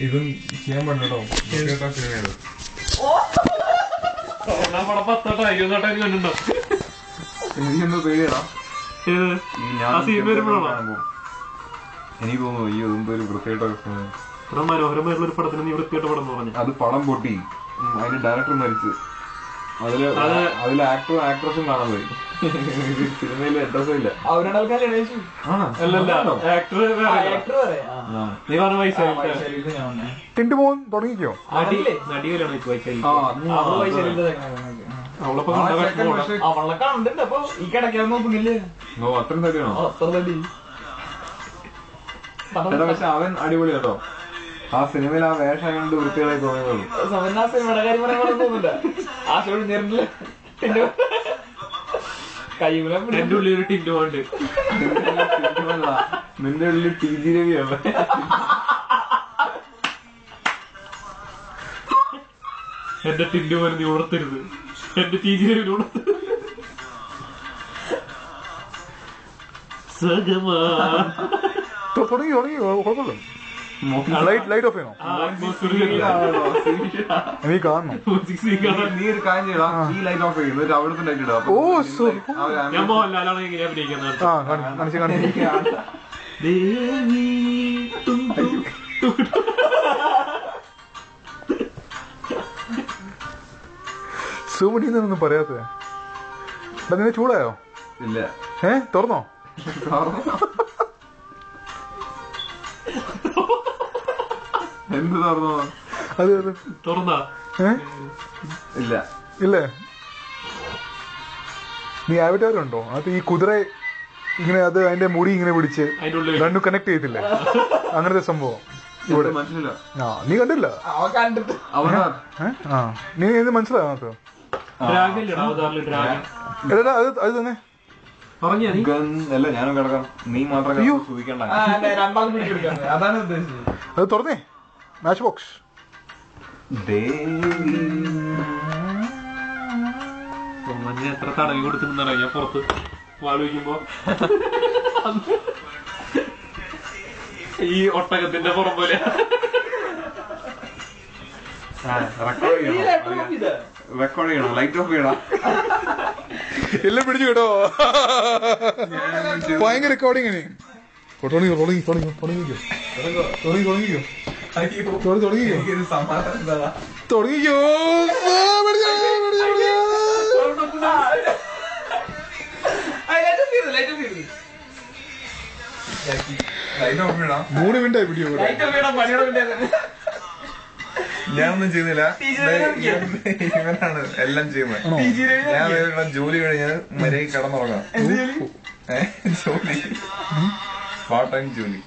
ഇതും ചെയ്യാൻ പറ്റോ എനിക്കെന്തോ പേടിയടാ. എനിക്ക് തോന്നുന്നു ഈ എന്തോ ഒരു വൃത്തിയായിട്ടൊക്കെ മനോഹരമായിട്ടുള്ള ഒരു പടത്തിന് നീ വൃത്തിയായിട്ട് പടം പറഞ്ഞു. അത് പടം പൊട്ടി, അതിന്റെ ഡയറക്ടർ മരിച്ചു. അതിൽ ആക്ടറും ആക്ട്രസും കാണാൻ പോയി. സിനിമയില് അഡ്രസ്സും ഇല്ല. ടിന്റുമോൻ തുടങ്ങിക്കോ. അത്രയും തടിയാണോ? പക്ഷെ അവൻ അടിപൊളി കേട്ടോ. ആ സിനിമയിൽ ആ വേഷം കണ്ട് വൃത്തികളായി തോന്നിയുള്ളൂ. എന്റെ ഉള്ളിൽ ഒരു ടിന്റുമുണ്ട്. നിന്റെ ഉള്ളിൽ ടി.ജി. രവിയാണ്. എന്റെ ടിന്റുമോൻ നീ ഉണർത്തരുത്. എന്റെ ടി.ജി. രവി ഉണർത്തരുത്. തുടങ്ങി കുഴപ്പമില്ല. ലൈറ്റ് ഓഫ് ചെയ്യണോ? നീ കാണണം. നീ ഒരു കാര്യം ചെയ്യണം, ഈ ലൈറ്റ് ഓഫ് ചെയ്യും, അവിടുത്തെ ലൈറ്റ് ഇടാം. ഓ ഞാൻ മോഹൻലാലാണ് ഇങ്ങനെ അഭിനയിക്കുന്നത്. സുമണിന്നൊന്നും പറയാത്തേ. നിന്നെ ചൂടായോ? ഇല്ല. തുറന്നോ? എന്ത് തുറന്നോ? അത് തുറന്നാ? ഇല്ല. ഇല്ലേ? നീ ആവറ്റാറുണ്ടോ? അത് ഈ കുതിര ഇങ്ങനെ അത് അതിന്റെ മുടി ഇങ്ങനെ പിടിച്ച് രണ്ടും കണക്ട് ചെയ്തില്ലേ? അങ്ങനത്തെ സംഭവം ഇവിടെ. നീ കണ്ടില്ല? നീ ഇത് മനസ്സിലായോ? അത് തന്നെ അല്ല, ഞാനും കിടക്കാം. നീ മാത്രം സൂചിക്കണ്ട. അത് തുറന്നേ. Match box. എത്ര തടവി കൊടുത്തിട്ടുണ്ടെന്നോ ഞാൻ പുറത്ത് ആലോചിക്കുമ്പോ. ഈ ഒട്ടകത്തിന്റെ പുറം പോലെ. റെക്കോർഡ് ചെയ്യണോ? ലൈറ്റ് ഓഫ് ചെയ്യണം. എല്ലാം പിടിച്ചു കേട്ടോ. ഭയങ്കര റെക്കോർഡിങ്. തുടങ്ങിക്കോ. മൂന്ന് മിനിറ്റായി വീഡിയോ. ഞാനൊന്നും ചെയ്യുന്നില്ല, ഇവനാണ് എല്ലാം ചെയ്യുന്നത്. ഞാൻ ജോലി കഴിഞ്ഞ് മര്യാദ കിടന്നുറങ്ങാം. ജോലി പാർട്ട് ടൈം ജോലി.